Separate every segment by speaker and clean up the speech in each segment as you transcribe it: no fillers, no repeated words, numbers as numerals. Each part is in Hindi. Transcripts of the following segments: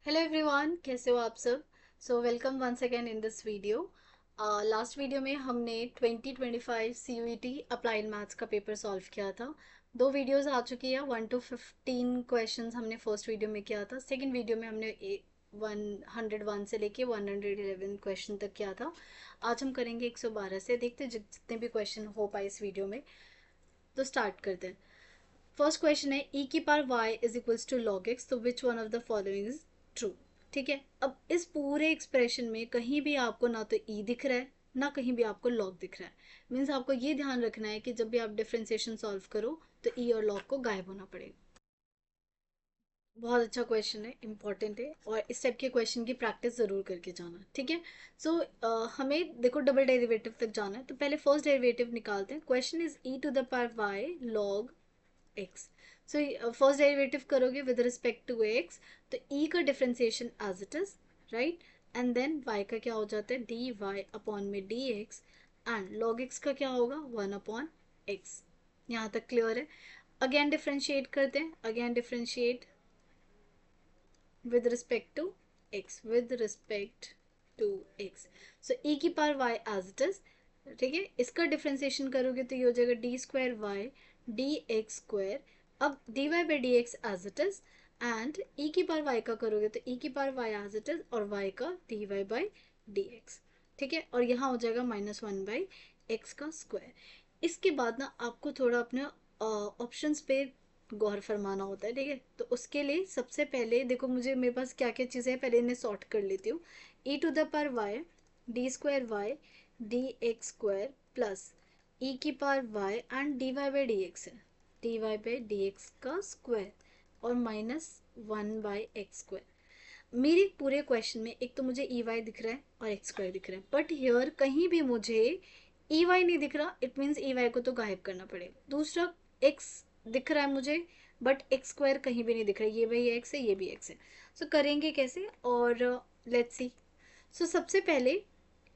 Speaker 1: हेलो एवरीवन, कैसे हो आप सब। Welcome once again in this video. Last video में हमने 2025 CUET अप्लाइड मैथ्स का पेपर सॉल्व किया था। दो वीडियोस आ चुकी है। 1 to 15 क्वेश्चंस हमने फर्स्ट वीडियो में किया था। सेकंड वीडियो में हमने 101 से लेके 111 क्वेश्चन तक किया था। आज हम करेंगे 112 से। देखते हैं जितने भी क्वेश्चन हो पाए इस वीडियो में। तो स्टार्ट करते हैं। फर्स्ट क्वेश्चन है ई की power Y is equals to log X, तो which one of the following is true. ठीक है, अब इस पूरे एक्सप्रेशन में कहीं भी आपको ना तो ई दिख रहा है ना कहीं भी आपको लॉग दिख रहा है। मीन्स आपको ये ध्यान रखना है कि जब भी आप डिफ्रेंसिएशन सॉल्व करो तो ई और लॉग को गायब होना पड़ेगा। बहुत अच्छा क्वेश्चन है, इंपॉर्टेंट है, और इस टाइप के क्वेश्चन की प्रैक्टिस जरूर करके जाना। ठीक है। सो हमें देखो डबल डेरिवेटिव तक जाना है, तो पहले फर्स्ट डेरिवेटिव निकालते हैं। Question is e to the power y log x. So first derivative करोगे विद रिस्पेक्ट टू एक्स, तो ई का differentiation as it is, right. And then y का क्या हो जाता है, डी वाई अपॉन में d x. And log x का क्या होगा, 1/x। यहाँ तक क्लियर है। अगेन डिफ्रेंशिएट करते हैं, again differentiate with respect to x, with respect to x. So e की power y as it is। ठीक है, इसका डिफ्रेंसिएशन करोगे तो ये हो जाएगा D square Y D x square. अब D Y by D X as it is, and E की पावर वाई का करोगे तो ई की power Y as it is और वाई का D Y by D X. ठीक है, और यहाँ हो जाएगा -1/x का स्क्वायर। इसके बाद ना आपको थोड़ा अपने ऑप्शंस पे गौर फरमाना होता है। ठीक है, तो उसके लिए सबसे पहले देखो मुझे मेरे पास क्या क्या चीज़ें हैं, पहले इन्हें सॉर्ट कर लेती हूँ। E to the power Y D square Y D x square plus E की power Y and D Y by D X है, D Y by D X का स्क्वायर और -1/x स्क्वायर। मेरे पूरे क्वेश्चन में एक तो मुझे ई वाई दिख रहा है और एक्स स्क्वायर दिख रहा है, बट हियर कहीं भी मुझे ई वाई नहीं दिख रहा। इट मीन्स ई वाई को तो गायब करना पड़ेगा। दूसरा, एक्स दिख रहा है मुझे, बट एक्स स्क्वायर कहीं भी नहीं दिख रहा है। ये भी एक्स है, ये भी एक्स है। सो करेंगे कैसे, और लेट्स सी। सो सबसे पहले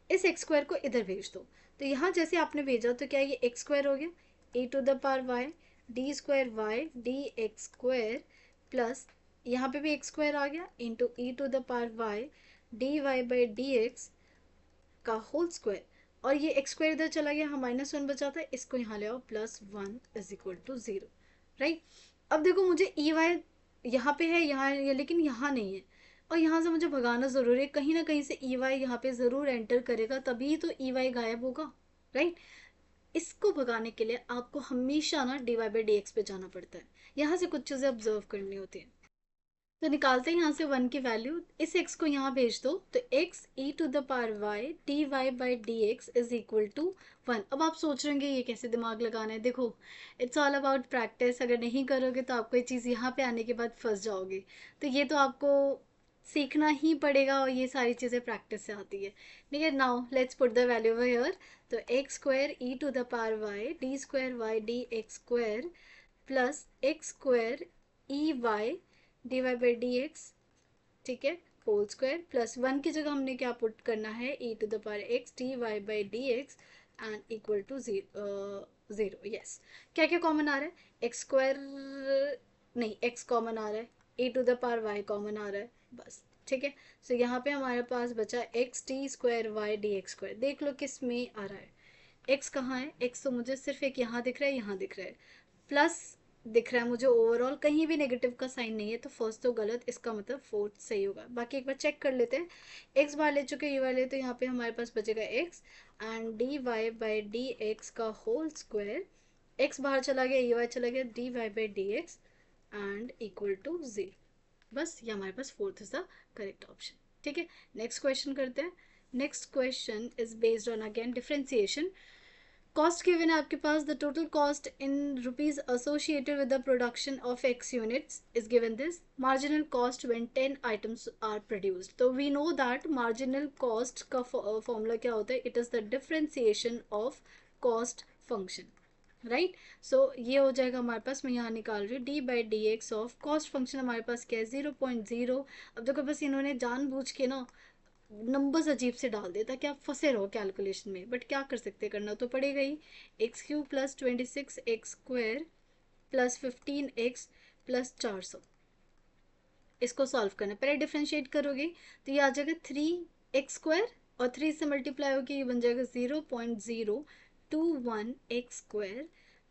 Speaker 1: इस एक्स स्क्वायर को इधर भेज दो। तो यहाँ जैसे आपने भेजा तो क्या ये एक्स स्क्वायर हो गया, A to the power Y D square Y D x square plus यहाँ पे भी एक्स स्क्वायर आ गया into E to the power Y D Y by D X का होल स्क्वायर। और ये एक्स स्क्वायर इधर चला गया, हाँ -1 बचा था, इसको यहाँ ले आओ, +1 इज इक्वल टू 0। राइट। अब देखो मुझे ई वाई यहाँ पे है, यहाँ है, लेकिन यहाँ नहीं है, और यहाँ से मुझे भगाना ज़रूरी है। कहीं ना कहीं से ई वाई यहाँ पे ज़रूर एंटर करेगा, तभी तो ई वाई गायब होगा। राइट। इसको भगाने के लिए आपको हमेशा ना d Y by D x पे जाना पड़ता है। यहाँ से कुछ चीज़ें ऑब्जर्व करनी होती हैं। तो निकालते हैं यहाँ से 1 की वैल्यू, इस x को यहाँ भेज दो, तो x e to the power y d Y by D x is equal to 1। अब आप सोच रहे होंगे ये कैसे दिमाग लगाना है। देखो, इट्स ऑल अबाउट प्रैक्टिस। अगर नहीं करोगे तो आपको ये चीज़ यहाँ पे आने के बाद फंस जाओगे। तो ये तो आपको सीखना ही पड़ेगा, और ये सारी चीज़ें प्रैक्टिस से आती है। ठीक है, now let's put the value over here. तो X square E to the power Y D square Y D x square plus X square E Y D Y by D X, ठीक है, होल स्क्वायर प्लस 1 की जगह हमने क्या पुट करना है, E to the power X D Y by D x and equal to 0। Yes. क्या क्या कॉमन आ रहा है, एक्स स्क्वायर नहीं, एक्स कॉमन आ रहा है, E to the power Y common आ रहा है, बस। ठीक है। सो यहाँ पे हमारे पास बचा x d square Y D x square. देख लो किस में आ रहा है, एक्स कहाँ है, एक्स तो मुझे सिर्फ एक यहाँ दिख रहा है, यहाँ दिख रहा है, प्लस दिख रहा है मुझे। ओवरऑल कहीं भी नेगेटिव का साइन नहीं है, तो फर्स्ट तो गलत, इसका मतलब फोर्थ सही होगा। बाकी एक बार चेक कर लेते हैं। एक्स बार ले चुके, ये वाले, तो यहाँ पे हमारे पास बचेगा X and D Y by D X का होल स्क्वायर। एक्स बाहर चला गया, ये वाई चला गया, D Y by D x and equal to 0। बस ये हमारे पास fourth is the correct option. ठीक है, नेक्स्ट क्वेश्चन करते हैं। Next question is based on again differentiation. Cost given है आपके पास, the total cost in rupees associated with the production of X units is given this. Marginal cost when 10 items are produced. तो we know that marginal cost का फॉर्मूला क्या होता है, it is the differentiation of cost function. Right. So ये हो जाएगा हमारे पास, मैं यहाँ निकाल रही हूँ D by D x of cost function हमारे पास क्या है, 0.0। अब देखो बस इन्होंने जानबूझ के ना नंबर्स अजीब से डाल दे ताकि आप फंसे रहो कैलकुलेशन में, बट क्या कर सकते, करना तो पड़ेगा ही। X cube plus 26 X square plus 15 X plus 400 इसको सॉल्व करना है। पहले डिफ्रेंशिएट करोगे तो ये आ जाएगा 3x² और 3 से मल्टीप्लाई होकर ये बन जाएगा 0.021x²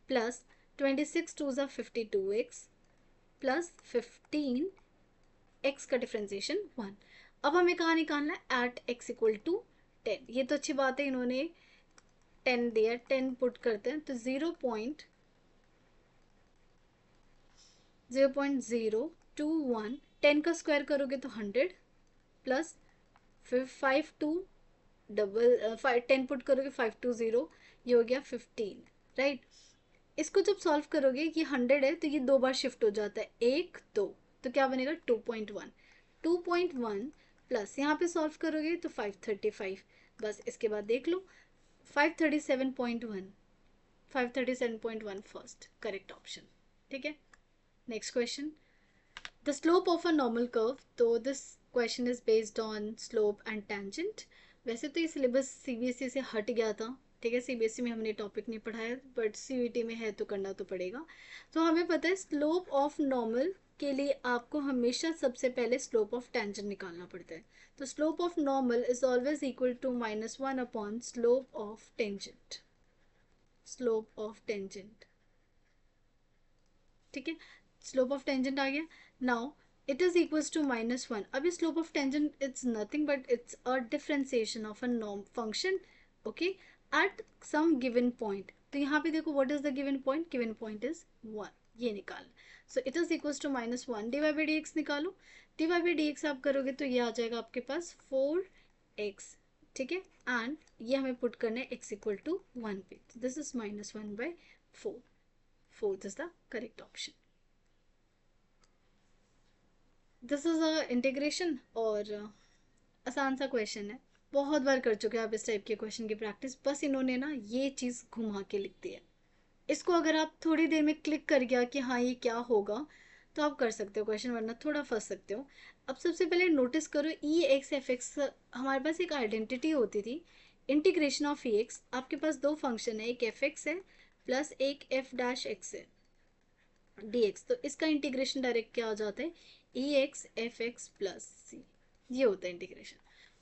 Speaker 1: प्लस 26 2 ज़ा 52x प्लस 15 x का डिफ्रेंशिएशन 1। अब हमें कहाँ निकालना है, एट x इक्वल टू 10। ये तो अच्छी बात है, इन्होंने 10 दिया, 10 पुट करते हैं तो 0.021, 10 का स्क्वायर करोगे तो 100 प्लस फिर 5 टू डबल 10 पुट करोगे 520, ये हो गया 15, राइट। इसको जब सॉल्व करोगे ये 100 है तो ये दो बार शिफ्ट हो जाता है, 1 2, तो क्या बनेगा 2.1, 2.1 प्लस यहाँ पे सॉल्व करोगे तो 535, बस इसके बाद देख लो 537.1, 537.1 फर्स्ट करेक्ट ऑप्शन, ठीक है। Next question, the slope of a normal curve, तो this question is based on slope and tangent. वैसे तो ये सिलेबस सीबीएसई से हट गया था, ठीक है, सीबीएसई में हमने टॉपिक नहीं पढ़ाया, बट सीयूईटी में है तो करना तो पड़ेगा। तो हमें पता है स्लोप ऑफ नॉर्मल के लिए आपको हमेशा सबसे पहले स्लोप ऑफ टेंजेंट निकालना पड़ता है। तो slope of normal is always equal to -1 upon slope of tangent, slope of tangent, ठीक है। स्लोप ऑफ टेंजेंट आ गया। Now it is equals to -1। अभी slope of tangent it's nothing but it's a differentiation of a norm function, okay, at some given point. तो यहाँ पे देखो what is the given point, given point is 1, ये निकाल। So it is equals to -1, dy by dx निकालो। dy बाई dx आप करोगे तो ये आ जाएगा आपके पास 4x, ठीक है, एंड ये हमें पुट करना है x इक्वल टू 1 पे, this is -1/4, fourth is the correct option. This is a integration और आसान सा क्वेश्चन है, बहुत बार कर चुके हैं आप इस टाइप के क्वेश्चन की प्रैक्टिस, बस इन्होंने ना ये चीज़ घुमा के लिख दी है। इसको अगर आप थोड़ी देर में क्लिक कर गया कि हाँ ये क्या होगा तो आप कर सकते हो क्वेश्चन, वरना थोड़ा फंस सकते हो। अब सबसे पहले नोटिस करो ई एक्स एफ एक्स, हमारे पास एक आइडेंटिटी होती थी, इंटीग्रेशन ऑफ ई एक्स। आपके पास दो फंक्शन है, एक एफ एक्स है प्लस एक एफ डैश एक्स है dx, तो इसका इंटीग्रेशन डायरेक्ट क्या हो जाता है, ई एक्स एफ एक्स प्लस सी, ये होता है इंटीग्रेशन।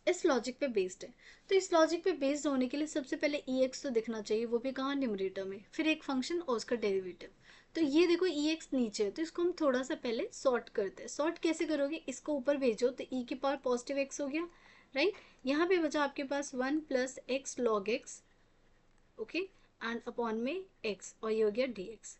Speaker 1: इस लॉजिक पे बेस्ड है, तो इस लॉजिक पे बेस्ड होने के लिए सबसे पहले ई एक्स तो दिखना चाहिए, वो भी कहाँ, न्यूमरेटर में, फिर एक फंक्शन और उसका डेरिवेटिव। तो ये देखो ई एक्स नीचे है तो इसको हम थोड़ा सा पहले सॉर्ट करते हैं। सॉर्ट कैसे करोगे, इसको ऊपर भेजो तो ई की पावर पॉजिटिव एक्स हो गया, राइट। यहाँ पे बचा आपके पास 1 plus x log x, okay, and upon में एक्स, और ये हो गया d x.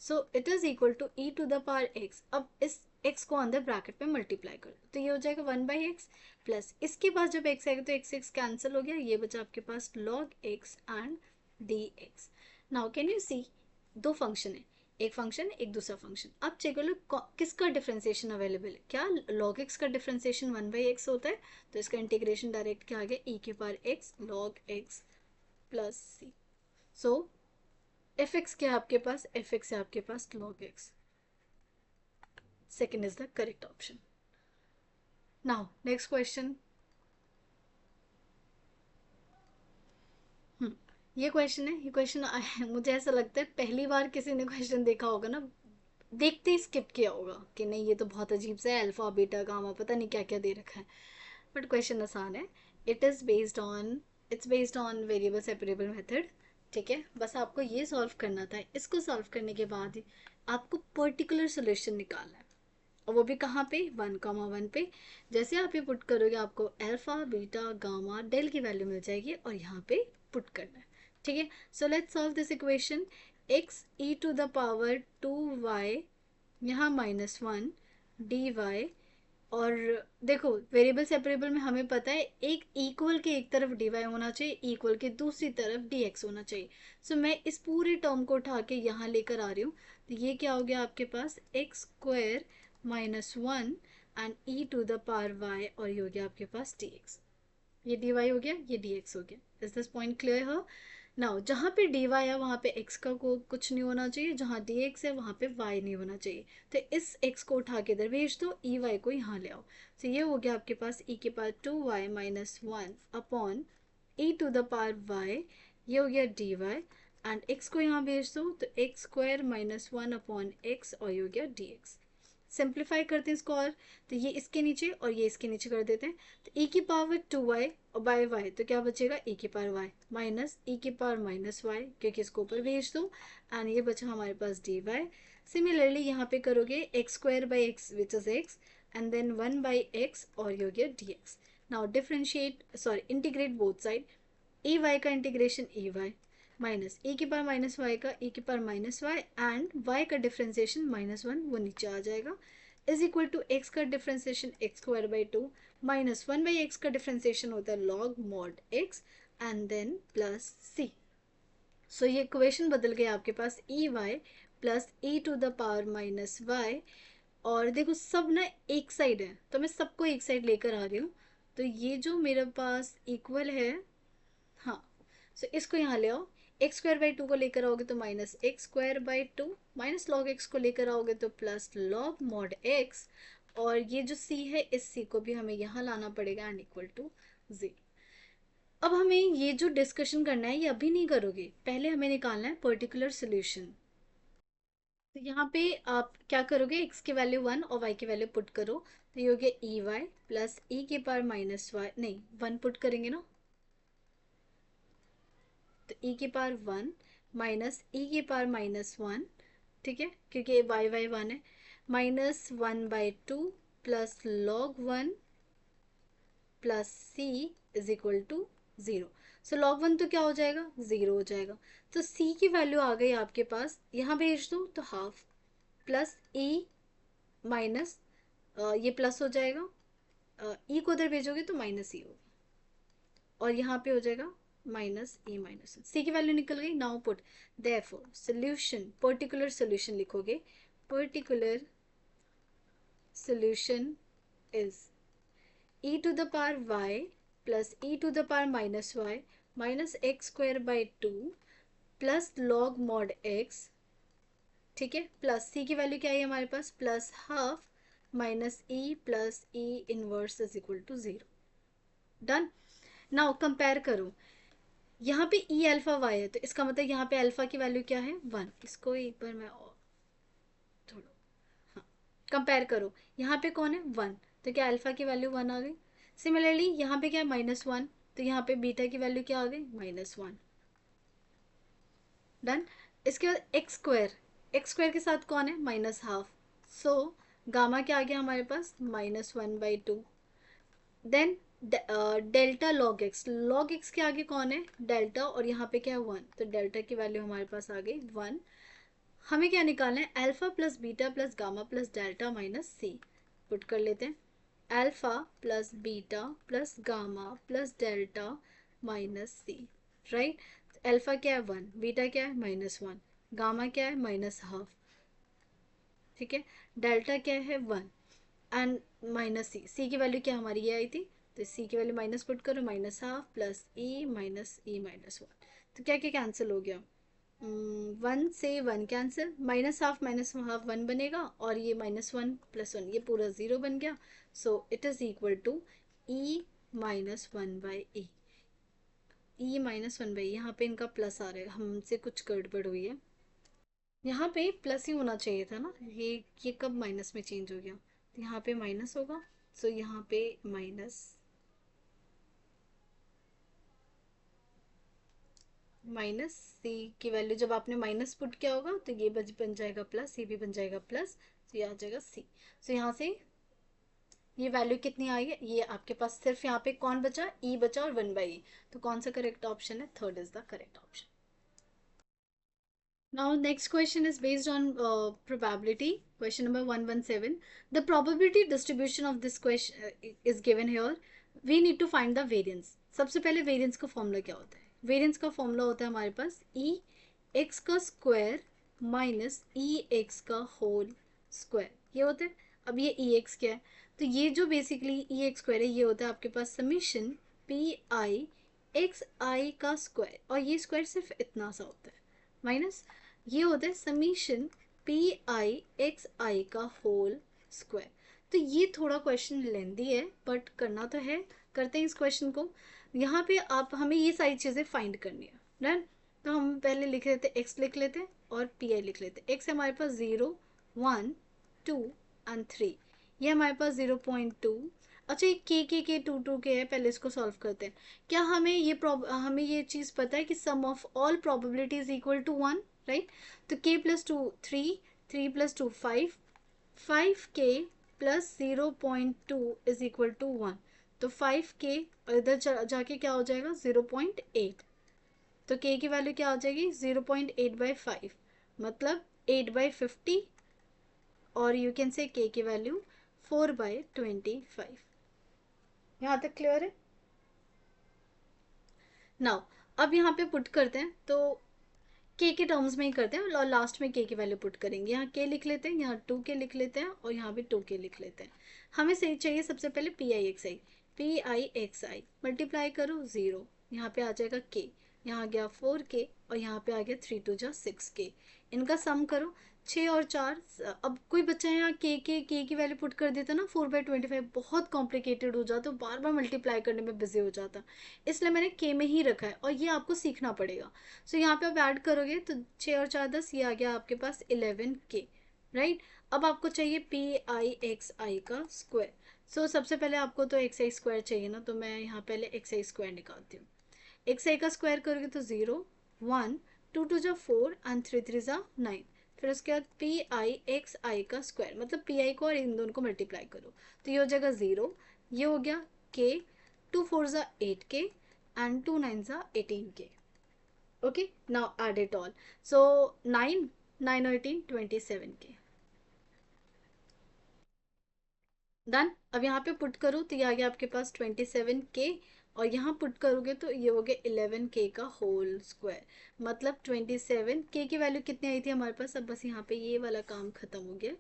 Speaker 1: So it is equal to e to the power x. अब इस एक्स को अंदर ब्रैकेट में मल्टीप्लाई कर दो तो ये हो जाएगा 1/x प्लस इसके पास जब एक्स आएगा तो एक्स एक्स कैंसिल हो गया, ये बचा आपके पास log X and D X. Now can you see, दो फंक्शन है, एक फंक्शन एक दूसरा फंक्शन। अब चेक कर लो किसका डिफ्रेंसिएशन अवेलेबल है, क्या लॉग एक्स का डिफ्रेंसिएशन 1/x होता है, तो इसका इंटीग्रेशन डायरेक्ट क्या आ गया, ई के power X log X plus C. So F X क्या है आपके पास, एफ एक्स है आपके पास log X, second is the correct option. Now next question, ये क्वेश्चन है, ये क्वेश्चन मुझे ऐसा लगता है पहली बार किसी ने क्वेश्चन देखा होगा ना, देखते ही स्किप किया होगा कि नहीं ये तो बहुत अजीब सा है, अल्फा बीटा गामा पता नहीं क्या क्या दे रखा है, बट क्वेश्चन आसान है। It is based on, it's based on variable separable method, ठीक है। बस आपको ये सॉल्व करना था, इसको सॉल्व करने के बाद आपको पर्टिकुलर सोल्यूशन निकालना है, और वो भी कहाँ पे, 1,1 पे। जैसे आप ये पुट करोगे आपको अल्फा बीटा गामा डेल की वैल्यू मिल जाएगी और यहाँ पे पुट करना है, ठीक है। So let's solve this equation, x e to the power 2y, यहाँ -1 डी वाई, और देखो वेरिएबल सेपरेबल में हमें पता है एक इक्वल के एक तरफ डी वाई होना चाहिए, इक्वल के दूसरी तरफ डी एक्स होना चाहिए। सो मैं इस पूरे टर्म को उठा के यहाँ लेकर आ रही हूँ, तो ये क्या हो गया आपके पास, x² -1 and e to the power y, और ये हो गया आपके पास डी एक्स, ये डी वाई हो गया, ये डी एक्स हो गया। इज दिस पॉइंट क्लियर है। नाउ जहाँ पे डी वाई है वहाँ पे एक्स का को कुछ नहीं होना चाहिए, जहाँ डी एक्स है वहाँ पे वाई नहीं होना चाहिए, तो इस एक्स को उठा के इधर भेज दो, ई वाई को यहाँ ले आओ। तो ये हो गया आपके पास ई के power 2y -1 upon e to the power y, ये हो गया डी वाई, एंड एक्स को यहाँ भेज दो तो x² -1 अपॉन एक्स, और ये हो गया डी एक्स। सिंप्लीफाई करते हैं इसको, और तो ये इसके नीचे और ये इसके नीचे कर देते हैं। तो e की पावर 2y और बाय y तो क्या बचेगा, e की पावर y माइनस e की पावर माइनस y, क्योंकि इसको ऊपर भेज दो, एंड ये बचा हमारे पास dy। सिमिलरली यहाँ पे करोगे X square by X which is X, and then 1 by X और ये हो गया dx। Now differentiate sorry integrate both side, A Y का integration A Y minus A की पावर माइनस वाई का ए की power minus Y, and Y का डिफ्रेंसिएशन -1 वो नीचे आ जाएगा, इज इक्वल टू एक्स का differentiation X square by 2 -1 by X का डिफ्रेंसिएशन होता है log mod X, and then plus C. So ये इक्वेशन बदल गया आपके पास E Y plus E to the power minus Y. और देखो सब ना एक साइड है, तो मैं सबको एक साइड लेकर आ रही हूँ, तो ये जो मेरे पास इक्वल है, हाँ, सो इसको यहाँ ले आओ, एक्स स्क्वायर बाई 2 को लेकर आओगे तो minus x square by 2, minus log x को लेकर आओगे तो प्लस लॉग मॉड एक्स, और ये जो सी है इस सी को भी हमें यहाँ लाना पड़ेगा एंड इक्वल टू 0। अब हमें ये जो डिस्कशन करना है ये अभी नहीं करोगे, पहले हमें निकालना है पर्टिकुलर सोल्यूशन। तो यहाँ पे आप क्या करोगे, x की वैल्यू 1 और y की वैल्यू पुट करो, तो ये हो गया ई वाई प्लस ई के पावर माइनस वाई, नहीं 1 पुट करेंगे ना, तो e की पावर 1 माइनस ई की पावर -1, ठीक है, क्योंकि वाई वाई 1 है, -1/2 plus log 1 plus c is equal to 0। So log 1 तो क्या हो जाएगा, 0 हो जाएगा। तो c की वैल्यू आ गई आपके पास, यहाँ भेज दो तो हाफ प्लस e माइनस ये प्लस हो जाएगा, e को उधर भेजोगे तो माइनस ई होगा, और यहाँ पे हो जाएगा माइनस ई माइनस सी की वैल्यू निकल गई। Now put therefore solution, particular solution लिखोगे, particular solution is e to the power y plus e to the power minus y minus x square by 2 plus log mod x, ठीक है, प्लस c की वैल्यू क्या है हमारे पास, plus half minus e plus e inverse is equal to 0। Done. Now compare करो, यहाँ पे e अल्फा y है, तो इसका मतलब यहाँ पे अल्फा की वैल्यू क्या है 1, इसको एक बार मैं और थोड़ा, हाँ, कंपेयर करो, यहाँ पे कौन है 1, तो क्या अल्फा की वैल्यू 1 आ गई। सिमिलरली यहाँ पे क्या है -1, तो यहाँ पे बीटा की वैल्यू क्या आ गई -1। डन। इसके बाद एक्स स्क्वायर के साथ कौन है -हाफ, सो गामा क्या आ गया हमारे पास -1/2। देन डेल्टा लॉग एक्स के आगे कौन है डेल्टा, और यहाँ पे क्या है 1, तो डेल्टा की वैल्यू हमारे पास आ गई 1। हमें क्या निकालना है, alpha plus beta plus gamma plus delta minus C, put कर लेते हैं, alpha plus beta plus gamma plus delta minus C, right. Alpha क्या है 1, बीटा क्या है -1, गामा क्या है -हाफ, ठीक है, डेल्टा क्या है 1 एंड माइनस सी, सी की वैल्यू क्या हमारी ये आई थी, तो सी की वैल्यू माइनस पुट करो, -हाफ प्लस ई -1, तो क्या क्या कैंसिल हो गया, 1 से 1 कैंसिल, -हाफ 1 बनेगा, और ये -1 + 1 ये पूरा 0 बन गया। So it is equal to e -1/e, e -1/e, यहाँ पे इनका प्लस आ रहा है, हमसे कुछ गड़बड़ हुई है, यहाँ पे प्लस ही होना चाहिए था ना, ये कब माइनस में चेंज हो गया, तो यहाँ पे माइनस होगा, सो यहाँ पे माइनस सी की वैल्यू जब आपने माइनस पुट किया होगा तो ये बन जाएगा प्लस, ये भी बन जाएगा प्लस, तो ये आ जाएगा सी। सो यहाँ से ये वैल्यू कितनी आई है, ये आपके पास सिर्फ यहाँ पे कौन बचा, ई बचा और 1/e, तो कौन सा करेक्ट ऑप्शन है, third is the correct option. Now next question is based on probability, question number 117. The probability distribution of this question is given here. We need to find the variance. सबसे पहले variance का फॉर्मूला क्या होता है, वेरियंस का फॉर्मूला होता है हमारे पास ई एक्स का स्क्वायर माइनस ई एक्स का होल स्क्वायर, ये होता है। अब ये ई एक्स क्या है, तो ये जो बेसिकली ई एक्स स्क्वायर है ये होता है आपके पास समीशन पी आई एक्स आई का स्क्वायर, और ये स्क्वायर सिर्फ इतना सा होता है, माइनस ये होता है समीशन पी आई एक्स आई का होल स्क्वायर। तो ये थोड़ा क्वेश्चन लेंदी है बट करना तो है, करते हैं इस क्वेश्चन को। यहाँ पे आप हमें ये सारी चीज़ें फाइंड करनी है, डन। तो हम पहले लिख लेते एक्स लिख लेते और पी आई लिख लेते। एक्स हमारे पास 0 1 2 एंड 3, ये हमारे पास 0.2। अच्छा ये के 2 है, पहले इसको सॉल्व करते हैं। क्या हमें ये चीज़ पता है कि sum of all probability is equal to 1, right? तो k+2 3, 3+2 5, 5k plus 0.2 is equal to 1। तो 5k और इधर जाके क्या हो जाएगा 0.8। तो k की वैल्यू क्या हो जाएगी 0.8/5, मतलब 8/50, और यू कैन से k की वैल्यू 4/25। यहाँ तक क्लियर है? नाउ अब यहाँ पे पुट करते हैं, तो के टर्म्स में ही करते हैं और लास्ट में के की वैल्यू पुट करेंगे। यहाँ के लिख लेते हैं, यहाँ 2k लिख लेते हैं और यहाँ भी 2k लिख लेते हैं। हमें सही चाहिए सबसे पहले P I x I multiply करो 0, यहाँ पे आ जाएगा के, यहाँ आ गया 4k और यहाँ पे आ गया 3 2 जा 6k। इनका सम करो 6 और 4। अब कोई बच्चा यहाँ के की वैल्यू पुट कर देता ना 4/25, बहुत कॉम्प्लिकेटेड हो जाता, बार बार मल्टीप्लाई करने में बिजी हो जाता, इसलिए मैंने के में ही रखा है और ये आपको सीखना पड़ेगा। सो यहाँ पे आप ऐड करोगे तो 6 और 4 10, ये आ गया आपके पास 11k, राइट? अब आपको चाहिए pii का स्क्वायर। सो सबसे पहले आपको तो xi स्क्वायर चाहिए ना, तो मैं यहाँ पहले xi स्क्वायर निकालती हूँ। xi का स्क्वायर करोगे तो 0 1 2 2 जा 4 एंड 3 3 जा 9। फिर उसके बाद pii का स्क्वायर, मतलब pi को और इन दोनों को मल्टीप्लाई करो तो ये हो जाएगा 0, ये हो गया k, 2 4 जा 8k एंड 2 9 जा 18k। Okay, now add it all. So 9 और 18 27k। डन। अब यहाँ पे पुट करो तो ये आ गया आपके पास 27k, और यहाँ पुट करोगे तो ये हो गया 11k का होल स्क्वायर, मतलब 27k की वैल्यू कितनी आई थी हमारे पास। अब बस यहाँ पे ये वाला काम खत्म हो गया।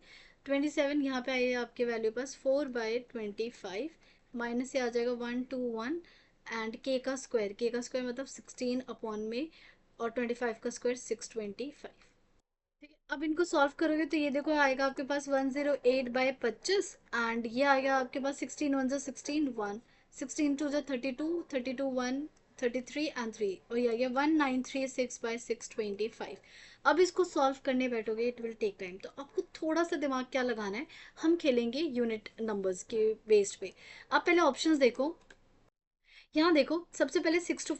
Speaker 1: 27 यहाँ पे आई है आपके वैल्यू पास 4/25, माइनस से आ जाएगा 1 2 1 एंड के का स्क्वायर मतलब 16/में, और 25 का स्क्वायर 625। ठीक है, अब इनको सॉल्व करोगे तो ये देखो आएगा आपके पास 108/25 एंड ये आएगा आपके पास 16 1 जा 16 1, 16 2 जा 32, 32 1 33 एंड 3, और ये आ गया 1936/625। अब इसको सॉल्व करने बैठोगे इट विल टेक टाइम, तो आपको थोड़ा सा दिमाग क्या लगाना है, हम खेलेंगे यूनिट नंबर्स के बेस्ड पे। आप पहले ऑप्शंस देखो, यहाँ देखो सबसे पहले 6 to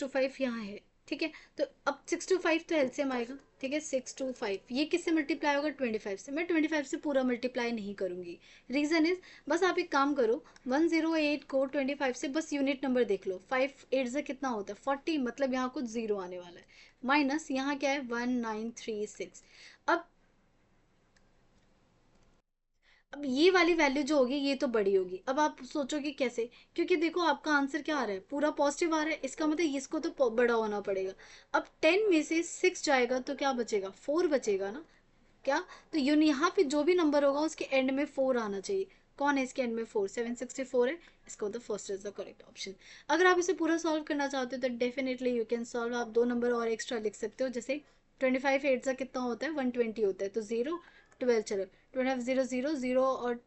Speaker 1: 5 यहाँ है, ठीक है? तो अब 6 to 5 तो एलसीएम आएगा, ठीक है? 6 to 5 ये किससे मल्टीप्लाई होगा 25 से। मैं 25 से पूरा मल्टीप्लाई नहीं करूंगी, रीजन इज बस आप एक काम करो 108 को 25 से बस यूनिट नंबर देख लो, 5 8 से कितना होता है 40, मतलब यहाँ कुछ जीरो आने वाला है, माइनस यहाँ क्या है 1936। अब ये वाली वैल्यू जो होगी ये तो बड़ी होगी। अब आप सोचोगे कैसे, क्योंकि देखो आपका आंसर क्या आ रहा है पूरा पॉजिटिव आ रहा है, इसका मतलब इसको तो बड़ा होना पड़ेगा। अब 10 में से 6 जाएगा तो क्या बचेगा 4 बचेगा ना, क्या? तो यहाँ पे जो भी नंबर होगा उसके एंड में 4 आना चाहिए। कौन है इसके एंड में 4? 764 है, इसका मतलब first is the correct option. अगर आप इसे पूरा सॉल्व करना चाहते हो तो डेफिनेटली यू कैन सॉल्व, आप 2 नंबर और एक्स्ट्रा लिख सकते हो, जैसे 25 8 का कितना होता है 120 होता है, तो 0 12 चलो 25 0 0 0 और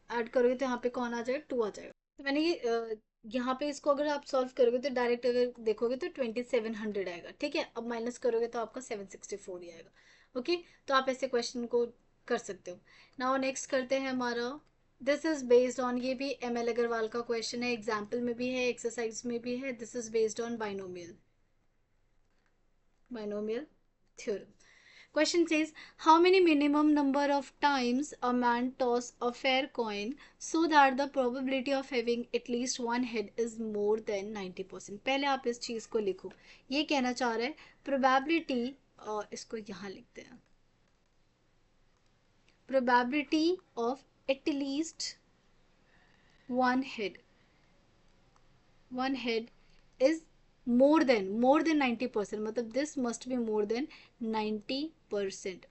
Speaker 1: ऐड करोगे तो यहाँ पे कौन आ जाएगा 2 आ जाएगा। तो मैंने ये यहाँ पे इसको अगर आप सॉल्व करोगे तो डायरेक्ट अगर देखोगे तो 2700 आएगा, ठीक है? अब माइनस करोगे तो आपका 764 ही आएगा। ओके, तो आप ऐसे क्वेश्चन को कर सकते हो। नाउ नेक्स्ट करते हैं हमारा, दिस इज बेस्ड ऑन, ये भी ML अग्रवाल का क्वेश्चन है, एग्जाम्पल में भी है एक्सरसाइज में भी है। This is based on binomial theorem. Question says, how many minimum number of times a man toss a fair coin so that the probability of having at least one head is more than 90%? पहले आप इस चीज को लिखो, ये कहना चाह रहा है probability, इसको यहाँ लिखते हैं, probability of at least one head is more than 90%, मतलब this must be more than 90%।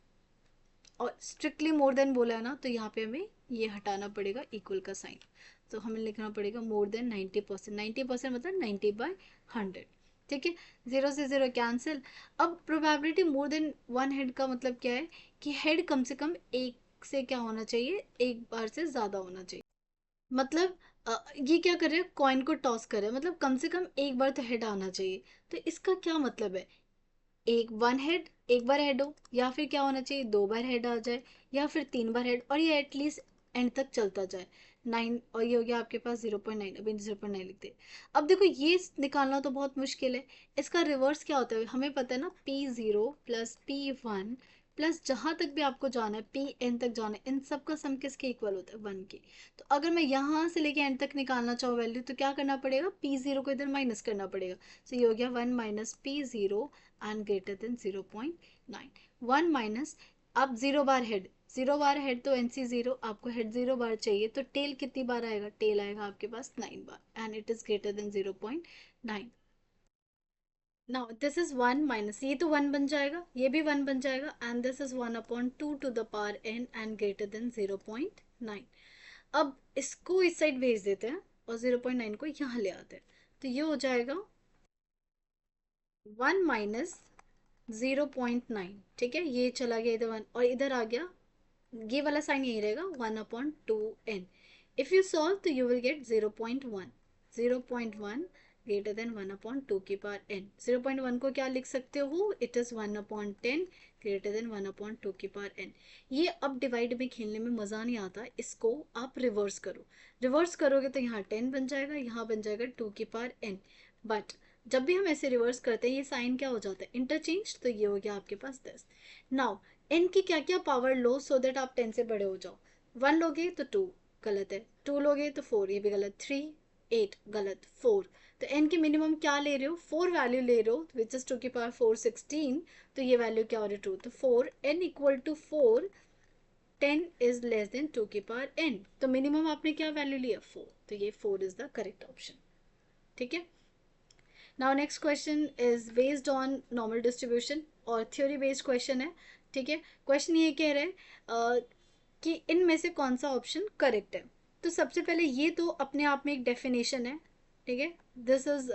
Speaker 1: और स्ट्रिक्टली मोर देन बोला है ना, तो यहाँ पे हमें ये हटाना पड़ेगा इक्वल का साइन, तो हमें लिखना पड़ेगा मोर देन 90%। 90% मतलब 90/100, ठीक है? 0 से 0 कैंसिल। अब probability more than one head का मतलब क्या है कि हेड कम से कम एक से क्या होना चाहिए, एक बार से ज़्यादा होना चाहिए। मतलब ये क्या कर रहे हैं, कॉइन को टॉस कर रहे हैं, मतलब कम से कम एक बार तो हेड आना चाहिए। तो इसका क्या मतलब है, एक वन हेड एक बार हेड हो, या फिर क्या होना चाहिए, दो बार हेड आ जाए, या फिर तीन बार हेड, और ये एटलीस्ट एंड तक चलता जाए। 9, और ये हो गया आपके पास 0.9। अभी 0.9 लिखते। अब देखो ये निकालना तो बहुत मुश्किल है। इसका रिवर्स क्या होता है हमें पता है ना, P0 प्लस P1 प्लस जहां तक भी आपको जाना है Pn तक जाना है, इन सब का सम किसके इक्वल होता है, 1 के। तो अगर मैं यहाँ से लेके एंड तक निकालना चाहूँ वैल्यू, तो क्या करना पड़ेगा, P0 को इधर माइनस करना पड़ेगा। तो ये हो गया 1 minus P0 and greater than 0.9। 1 minus, अब जीरो बार हेड तो NC जीरो, आपको हेड जीरो बार चाहिए, तो टेल कितनी बार आएगा, टेल आएगा आपके पास 9 बार and it is greater than 0.9। Now this is 1 minus, ये तो 1 बन जाएगा, ये भी 1 बन जाएगा, and this is 1 upon 2 to the power n and greater than 0.9। अब इसको इस साइड भेज देते हैं और 0.9 को यहाँ ले आते हैं, तो ये हो जाएगा 1 माइनस 0.9। ठीक है, ये चला गया इधर 1, और इधर आ गया, ये वाला साइन यही रहेगा, 1/2n। इफ यू सॉल्व तो you will get 0.1। 0.1 greater than 1/2 की पावर n। 0.1 को क्या लिख सकते हो, इट इज 1/10 ग्रेटर देन 1/2 की पावर n। ये अब डिवाइड में खेलने में मज़ा नहीं आता, इसको आप रिवर्स करो। रिवर्स करोगे तो यहाँ 10 बन जाएगा, यहाँ बन जाएगा 2 की पावर n। बट जब भी हम ऐसे रिवर्स करते हैं ये साइन क्या हो जाता है, इंटरचेंज, तो ये हो गया आपके पास 10। नाउ n की क्या क्या पावर लो सो दैट आप 10 से बड़े हो जाओ। 1 लोगे तो 2 गलत है, 2 लोगे तो 4, ये भी गलत, 3 8 गलत, 4। तो n की मिनिमम क्या ले रहे हो, 4 वैल्यू ले रहे हो, विच इज 2 की पावर 4 16। तो ये वैल्यू क्या हो रही है, 2, तो 4 n equal to 4, 10 is less than 2 की पावर n। तो मिनिमम आपने क्या वैल्यू लिया, 4, तो ये 4 इज द करेक्ट ऑप्शन। ठीक है। Now next question is based on normal distribution और थ्योरी बेस्ड क्वेश्चन है। ठीक है, क्वेश्चन ये कह रहे हैं कि इनमें से कौन सा ऑप्शन करेक्ट है। तो सबसे पहले ये तो अपने आप में एक डेफिनेशन है। ठीक है, दिस इज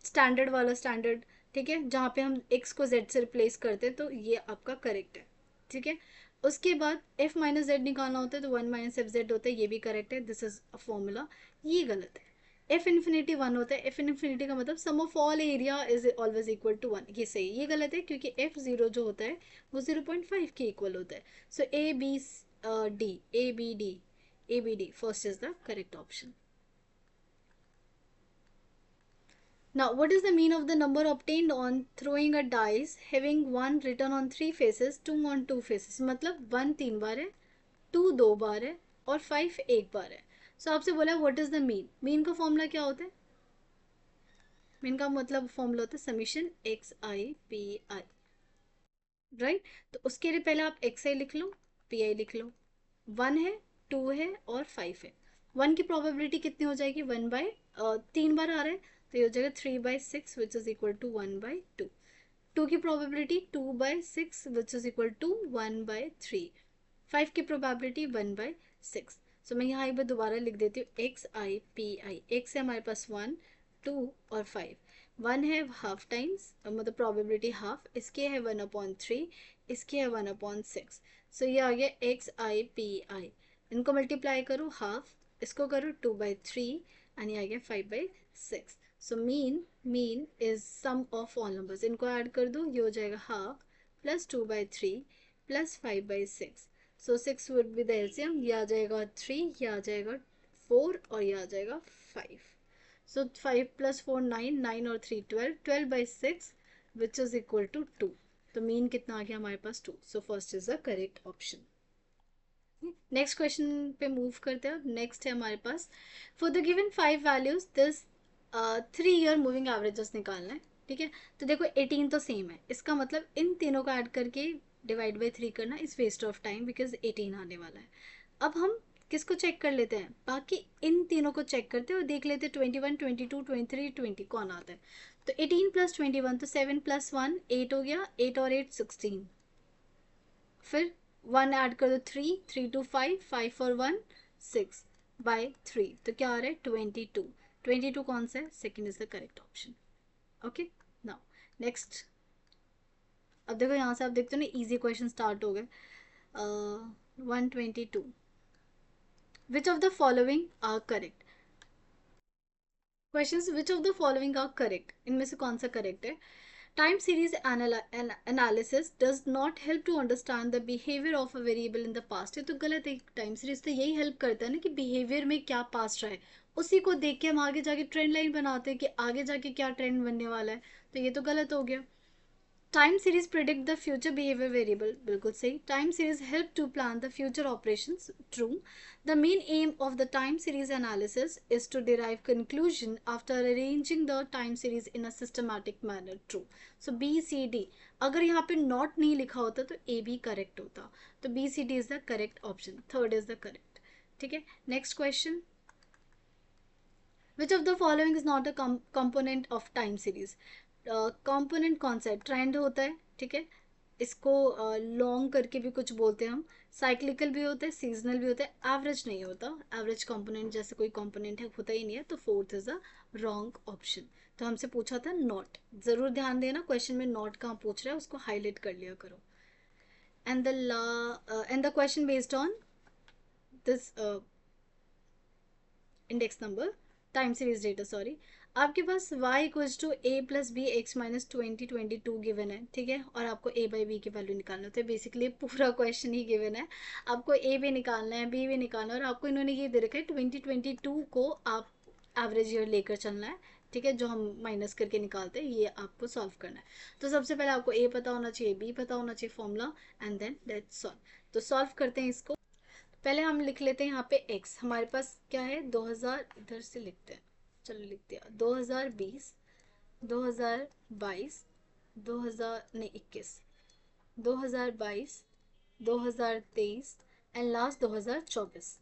Speaker 1: स्टैंडर्ड वाला स्टैंडर्ड। ठीक है, जहाँ पे हम x को z से रिप्लेस करते हैं, तो ये आपका करेक्ट है। ठीक है, उसके बाद f माइनस जेड निकालना होता है तो 1 माइनस एफ जेड होता है, ये भी करेक्ट है, दिस इज अ फॉर्मूला। ये गलत है, एफ इन्फिनिटी 1 होता है, एफ इन्फिनिटी का मतलब sum of all area is always equal to 1, ये सही। ये गलत है क्योंकि एफ जीरो जो होता है वो 0.5 के इक्वल होता है। So A B D, A B D, A B D first is the correct option. Now, what is the mean of the number obtained on throwing a dice having 1 written on 3 faces, 2 on 2 faces? मतलब 1 3 बार है, 2 2 बार है, और 5 एक बार है। सो आपसे बोला what is the mean. Mean का फॉर्मूला क्या होता है, मीन का मतलब फॉर्मूला होता है summation x I P I. Right, तो उसके लिए पहले आप एक्स आई लिख लो, पी आई लिख लो। 1 है, 2 है और 5 है। 1 की प्रोबेबिलिटी कितनी हो जाएगी, 1 बाय 3 बार आ रहा है, तो ये हो जाएगा 3/6 विच इज इक्वल टू 1/2। 2 की probability 2/6 which is equal to 1/3। 5 की प्रोबेबिलिटी 1/6। सो मैं यहाँ एक बार दोबारा लिख देती हूँ, x I P I. X है हमारे पास 1, 2 और 5। 1 है हाफ टाइम्स, मतलब प्रोबेबिलिटी हाफ, इसकी है 1/3, इसकी है 1/6। सो ये आ गया एक्स आई पी आई। इनको मल्टीप्लाई करो हाफ, इसको करो 2/3 एंड ये आ गया 5/6। So mean is sum of all numbers, इनको ऐड कर दो, ये हो जाएगा half plus 2/3 plus 5/6। So 6 would be the LCM, ये आ जाएगा 3, ये आ जाएगा 4 और ये आ जाएगा 5। सो 5 प्लस 4 9, 9 और 3 12, 12/6 विच इज इक्वल टू 2। तो मीन कितना आ गया हमारे पास, 2। So first is the correct option. Next question पे मूव करते हैं। नेक्स्ट है हमारे पास, for the given 5 values this 3 year moving averages निकालना है। ठीक है, तो देखो 18 तो सेम है, इसका मतलब इन तीनों को ऐड करके डिवाइड बाई 3 करना is waste of time because 18 आने वाला है। अब हम किसको चेक कर लेते हैं, बाकी इन तीनों को चेक करते हैं और देख लेते हैं 21 22 23 20 कौन आता है। तो 18 प्लस 21, तो 7 प्लस 1 8 हो गया, 8 और 8 16। फिर 1 ऐड कर दो, 3 3 टू 5, 5 और 1 6/3, तो क्या आ रहा है 22। 22 कौन सा है, second is the correct option. Okay, now next. अब देखो यहाँ से आप देखते हो ना, इजी क्वेश्चन स्टार्ट हो गए। 122, which of the following are correct. Question, which of the following are correct, इनमें से कौन सा करेक्ट है। Time series analysis does not help to understand the behaviour of a variable in the past. ये तो गलत है। टाइम सीरीज तो यही हेल्प करता है ना कि बिहेवियर में क्या पास्ट रहा है, उसी को देख के हम आगे जाके ट्रेंड लाइन बनाते हैं कि आगे जाके क्या ट्रेंड बनने वाला है। तो ये तो गलत हो गया। Time series predict the future behaviour variable, बिल्कुल सही। Time series help to plan the future operations, true. The main aim of the time series analysis is to derive conclusion after arranging the time series in a systematic manner, true. So B C D, अगर यहाँ पे नॉट नहीं लिखा होता तो ए भी करेक्ट होता, तो B C D is the correct option, third is the correct. ठीक है, next question. Which of the following is not a component of time series. Component कौन सा है? ट्रेंड होता है, ठीक है, इसको लॉन्ग करके भी कुछ बोलते हैं हम। साइक्लिकल भी होता है, सीजनल भी होता है, एवरेज नहीं होता। एवरेज कंपोनेंट जैसे कोई कंपोनेंट है होता ही नहीं है, तो fourth is a wrong option. तो हमसे पूछा था नॉट, जरूर ध्यान देना क्वेश्चन में नॉट कहाँ पूछ रहा है, उसको हाईलाइट कर लिया करो। And the question based on this index number, time series data, sorry. आपके पास y equals to A plus B X minus 2022 given है, ठीक है, और आपको a बाई बी की वैल्यू निकालना होता है। बेसिकली पूरा क्वेश्चन ही गिवन है, आपको a भी निकालना है, b भी निकालना है, और आपको इन्होंने ये दे रखा है 2022 को आप एवरेज ईयर लेकर चलना है, ठीक है, जो हम माइनस करके निकालते हैं, ये आपको सॉल्व करना है। तो सबसे पहले आपको a पता होना चाहिए, b पता होना चाहिए formula, and then let's solve. तो सॉल्व करते हैं इसको। पहले हम लिख लेते हैं यहाँ पे x, हमारे पास क्या है 2000, इधर से लिखते हैं, चलो लिखते हैं 2020, 2022, 2000 नहीं 21, 2022, 2023 एंड लास्ट 2024।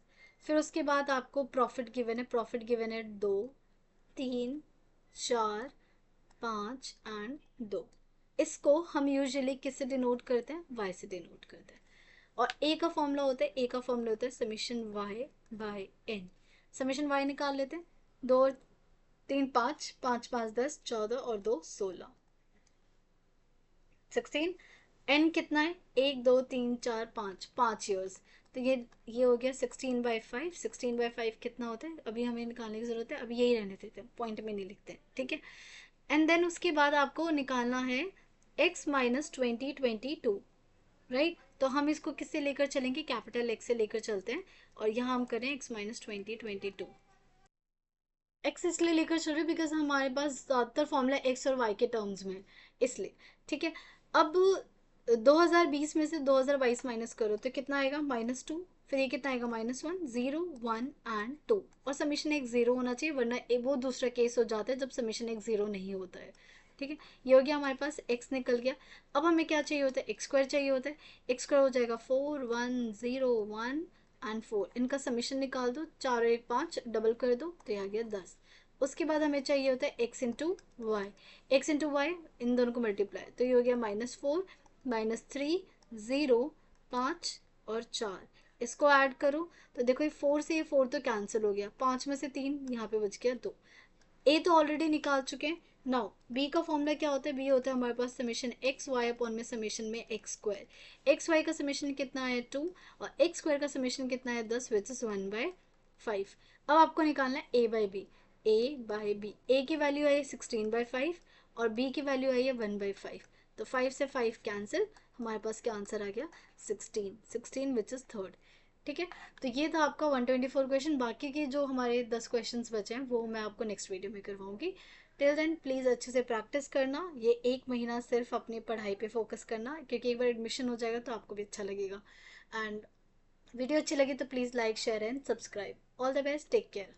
Speaker 1: फिर उसके बाद आपको प्रॉफिट गिवन है, प्रॉफिट गिवन है 2, 3, 4, 5 एंड 2। इसको हम यूजुअली किससे डिनोट करते हैं? y से डिनोट करते हैं। और ए का फॉर्मूला होता है, ए का फॉर्मूला होता है summation Y by N. Summation Y निकाल लेते हैं, 2 3 5, 5 5 10 14 और 2 16, 16। एन कितना है? 1 2 3 4 5, 5 ईयर्स। तो ये हो गया 16/5। 16/5 कितना होता है? अभी हमें निकालने की जरूरत है, अभी यही रहने देते हैं, पॉइंट में नहीं लिखते हैं, ठीक है। एंड देन उसके बाद आपको निकालना है x माइनस 2022, राइट। तो हम इसको किससे लेकर चलेंगे? कैपिटल एक्स से लेकर चलते हैं, और यहाँ हम करें x माइनस 2022। एक्स इसलिए लेकर चल रहे बिकॉज हमारे पास ज़्यादातर फॉर्मूला एक्स और वाई के टर्म्स में, इसलिए, ठीक है। अब 2020 में से 2022 माइनस करो तो कितना आएगा? -2। फिर ये कितना आएगा? -1, 0 1 एंड 2, और समीशन एक 0 होना चाहिए, वरना वो दूसरा केस हो जाता है जब समीशन एक 0 नहीं होता है, ठीक है। ये हो गया हमारे पास, x निकल गया। अब हमें क्या चाहिए होता है? एक्स स्क्वायर चाहिए होता है। एक्स स्क्वायर हो जाएगा 4 1 0 1 एंड 4, इनका समीशन निकाल दो, 4 और 1 5, डबल कर दो तो ये आ गया 10। उसके बाद हमें चाहिए होता है x into Y, X into Y, इन दोनों को मल्टीप्लाई, तो ये हो गया -4 -3 0 5 और 4। इसको ऐड करो तो देखो ये 4 से ये 4 तो कैंसिल हो गया, 5 में से 3 यहाँ पे बच गया 2। ए तो ऑलरेडी निकाल चुके हैं। नाउ बी का फॉर्मूला क्या होता है? बी होता है हमारे पास समीशन एक्स वाई अपॉन में समीशन में एक्स स्क्वायर। एक्स वाई का समीशन कितना है? 2, और एक्स स्क्वायर का समीशन कितना है? 10, विच इज 1/5। अब आपको निकालना है A by B. A by B, A की वैल्यू आई है 16/5 और बी की वैल्यू आई है 1/5, तो 5 से 5 कैंसिल, हमारे पास क्या आंसर आ गया? 16, 16 विच इज थर्ड, ठीक है। तो ये था आपका 124 क्वेश्चन। बाकी के जो हमारे 10 क्वेश्चंस बचे हैं वो मैं आपको नेक्स्ट वीडियो में करवाऊंगी। टिल देन प्लीज़ अच्छे से प्रैक्टिस करना, ये 1 महीना सिर्फ अपनी पढ़ाई पे फोकस करना, क्योंकि एक बार एडमिशन हो जाएगा तो आपको भी अच्छा लगेगा। एंड वीडियो अच्छी लगी तो please like share and subscribe. All the best, take care.